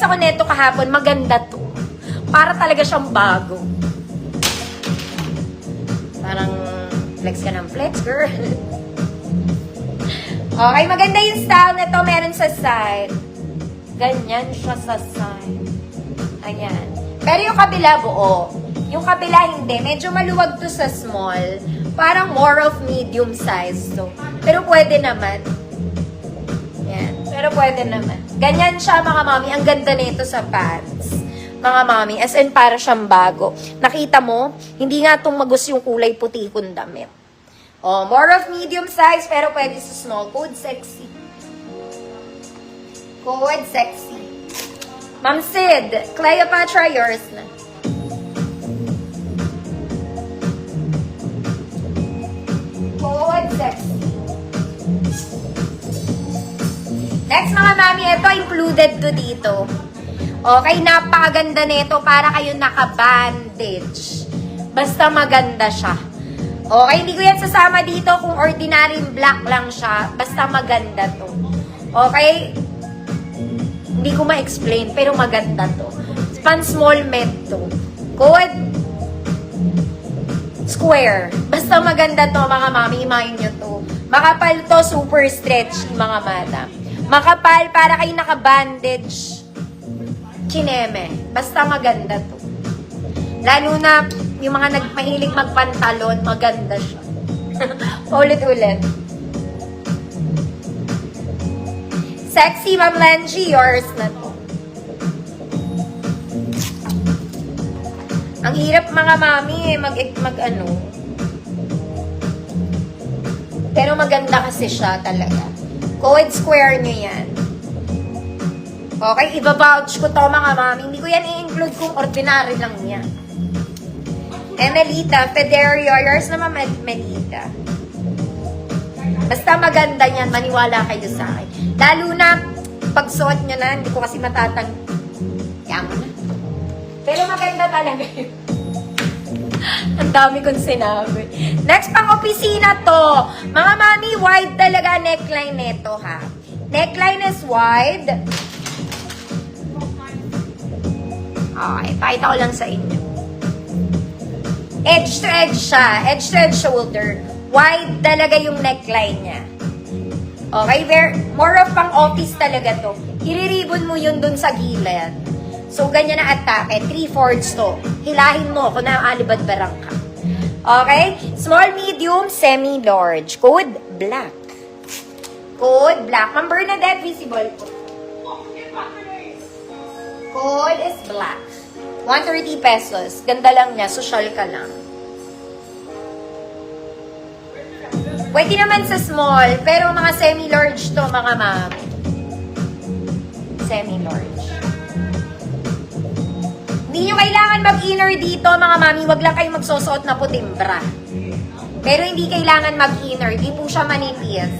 ako neto kahapon, maganda to. Para talaga siyang bago. Parang flex ka ng flex, girl. Okay, maganda yung style nito. Meron sa side. Ganyan siya sa side. Ayan. Pero yung kabila buo. Yung kabila hindi. Medyo maluwag to sa small. Parang more of medium size to. Pero pwede naman. Yan. Pero pwede naman. Ganyan siya mga mami. Ang ganda nito sa pants. Mga mami. As in para siyang bago. Nakita mo? Hindi nga itong magus yung kulay puti kong damit. Oh, more of medium size, pero pwede sa small. Code sexy. Code sexy. Ma'am Sid, Cleopatra, yours na. Code sexy. Next mga mami, ito included to dito. Okay, napakaganda nito para kayo naka-bandage. Basta maganda siya. Okay, hindi ko yan sasama dito kung ordinary black lang siya. Basta maganda to. Okay? Hindi ko ma-explain, pero maganda to. Pan small med to. Code square. Basta maganda to, mga mami. Imayin nyo to. Makapal to, super stretchy, mga madam. Makapal, para kayo naka-bandage. Chineme. Basta maganda to. Lalo na yung mga nagmahilig magpantalon, maganda siya. Ulit-ulit. Sexy, Ma'am Lenji, yours na to. Ang hirap mga mami mag-ano. Pero maganda kasi siya talaga. Code square nyo yan. Okay, iba-vouch ko to mga mami. Hindi ko yan i-include kung ordinary lang yan. Melita, Federio, yours naman Melita. Basta maganda yan, maniwala kayo sa akin. Lalo na, pagsuot nyo na, hindi ko kasi matatang... Yaman na. Pero maganda talaga yun. Ang dami kong sinabi. Next, pang opisina to. Mga mami, wide talaga neckline neto, ha. Neckline is wide. Okay, pakita ko lang sa inyo. Edge to edge siya. Edge to edge shoulder. Wide talaga yung neckline niya. Okay? More of pang office talaga to. Iriribon mo yun dun sa gilid. So, ganyan na atake. 3/4 to. Hilahin mo kung naalibad-barang ka. Okay? Small, medium, semi-large. Code black. Code black. Ma'am Bernadette, visible po. Code is black. 130 pesos. Ganda lang niya. Social ka lang. Pwede naman sa small, pero mga semi-large to, mga mami. Semi-large. Hindi nyo kailangan mag-inner dito, mga mami. Wag lang kayo magsusuot na puting bra. Pero hindi kailangan mag-inner. Di po siya manipis.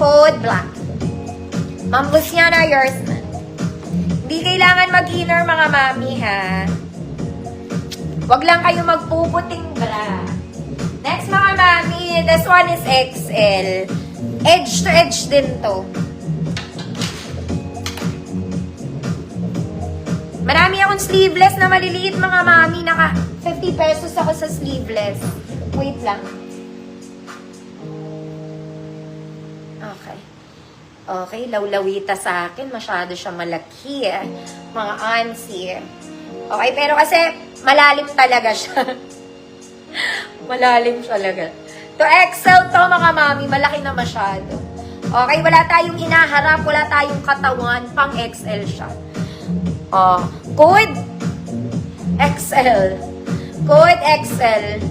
Code black. Ma'am Luciana, yours na. Hindi kailangan mag-inner, mga mami, ha? Wag lang kayo magpuputing bra. Next, mga mami, this one is XL. Edge to edge din to. Marami akong sleeveless na maliliit, mga mami. Naka 50 pesos ako sa sleeveless. Wait lang. Okay. Okay, lawlawita sa akin. Masyado siya malaki, eh. Mga auntie. Okay, pero kasi malalim talaga siya. Malalim talaga. To XL to, mga mami. Malaki na masyado. Okay, wala tayong hinaharap. Wala tayong katawan. Pang XL siya. Code XL. Code XL.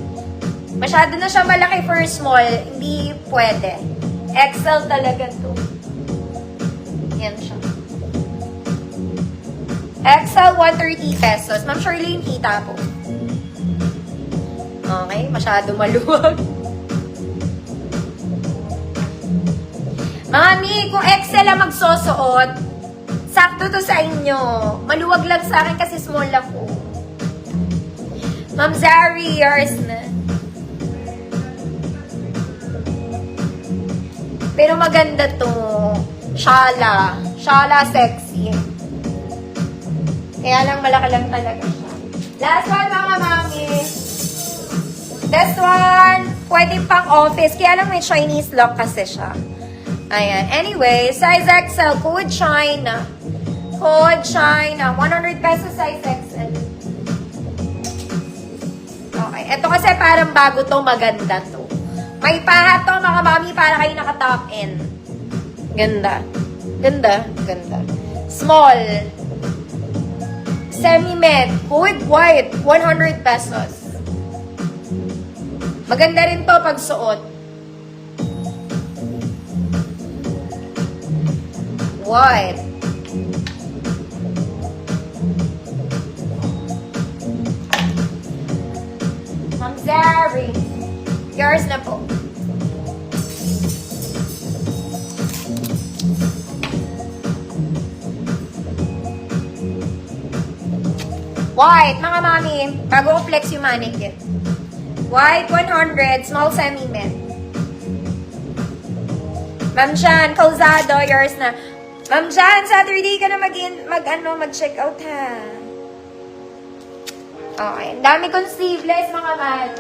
Masyado na siya malaki for small. Hindi pwede. XL talaga to. Yan siya. XL, 130 pesos. Ma'am Shirley, kita po. Okay, masyado maluwag. Mami, kung XL ang magsusuot, sakto to sa inyo. Maluwag lang sa akin kasi small ako. Ma'am Zari, yours na. Pero maganda to. Shala. Shala sexy. Kaya lang malaki lang talaga siya. Last one mga mami. This one, pwede pang office. Kaya lang may Chinese lock kasi siya. Ayan. Anyway, size XL, code China. Code China. 100 pesos size XL. Okay. Ito kasi parang bago to, maganda to. May pahat to mga mami para kayo naka-top in. Ganda. Ganda. Ganda. Small. Semi-med. With white. 100 pesos. Maganda rin to pag suot. White. Ma'am Zari. Yours na po. White, mga mami. Bago ko flex yung mannequin. White, 100. Small semi-med. Ma'am Jan, Causado, yours na. Ma'am Jan, Saturday ka na mag-check out ha. Okay, ang dami kong sleeveless, mga mami.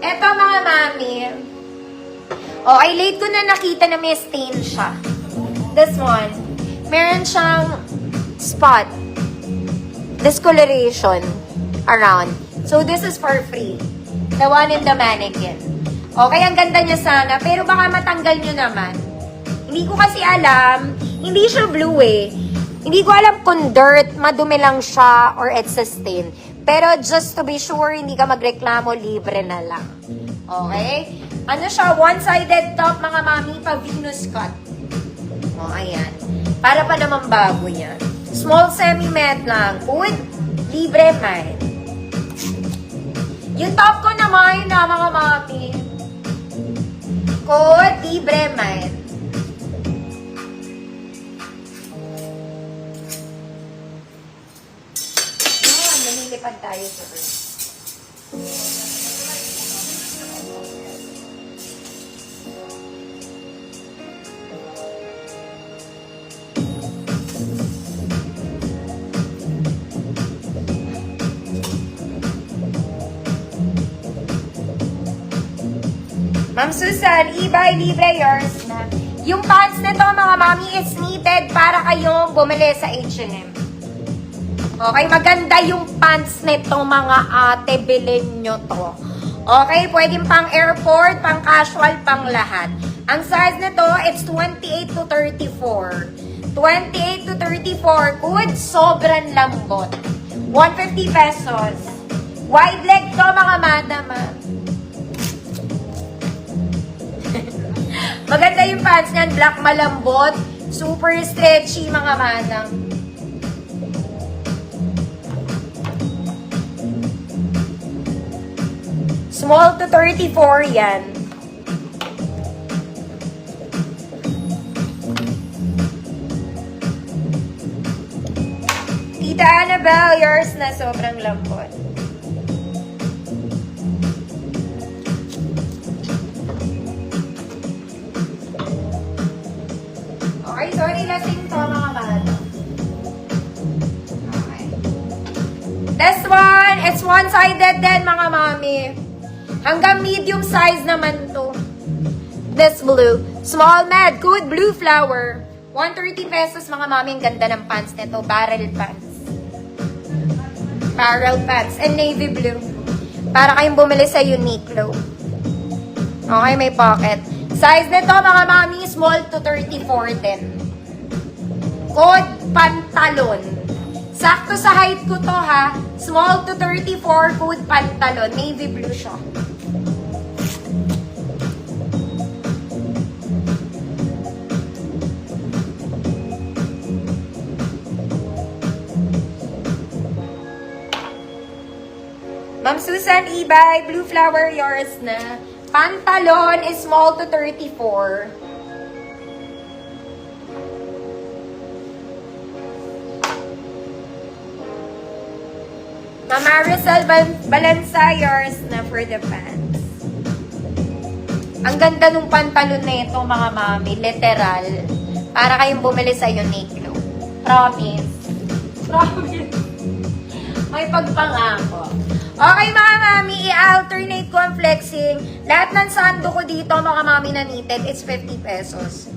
Eto, mga mami. Okay, late ko na nakita na may stain siya. This one. Meron siyang spot. Discoloration around. So, this is for free. The one in the mannequin. Okay, ang ganda niya sana. Pero baka matanggal nyo naman. Hindi ko kasi alam. Hindi siya blue eh. Hindi ko alam kung dirt, madumi lang siya, or it's a stain. Pero just to be sure, hindi ka magreklamo, libre na lang. Okay? Ano siya? One-sided top, mga mami, pa Venus cut. O, ayan. Para pa naman bago yan. Small semi-med lang. Good. Libre man. Yung top ko naman na mga mami. Good. Libre man. Nalilipad tayo sa bird. Ma'am Susan, e-buy libre yours na. Yung pants nito, mga mami, is knitted para kayong bumili sa H&M. Okay, maganda yung pants nito, mga ate, bilhin nyo to. Okay, pwedeng pang airport, pang casual, pang lahat. Ang size nito, it's 28 to 34. 28 to 34, good, sobrang lambot. 150 pesos. Wide leg to, mga madam. Maganda yung pants niyan, black malambot, super stretchy, mga madam. Small to 34 yan. Tita Annabelle, yours na, sobrang lambot. Okay, sorry, lasing to, mga madam. Okay. This one, it's one-sided din, mga mami. Hanggang medium size naman to. This blue. Small med, good blue flower. 130 pesos, mga mami. Ang ganda ng pants nito. Barrel pants. Barrel pants. And navy blue. Para kayong bumili sa Uniqlo. Okay, may pocket. Size nito, mga mami, small to 34 din. Code pantalon. Sakto sa height ko to, ha. Small to 34, code pantalon. Navy blue siya. Ma'am Susan, e-buy, blue flower, yours na. Pantalon is small to 34. Ma'am Marisol Balanza, yours na for the pants. Ang ganda nung pantalon na ito, mga mami. Literal. Para kayong bumili sa Uniqlo. Promise. Promise. May pagpangako. Okay, mga mami, i-alternate ko ang flexing. Lahat ng sando ko dito, mga mami na knitted, it's 50 pesos.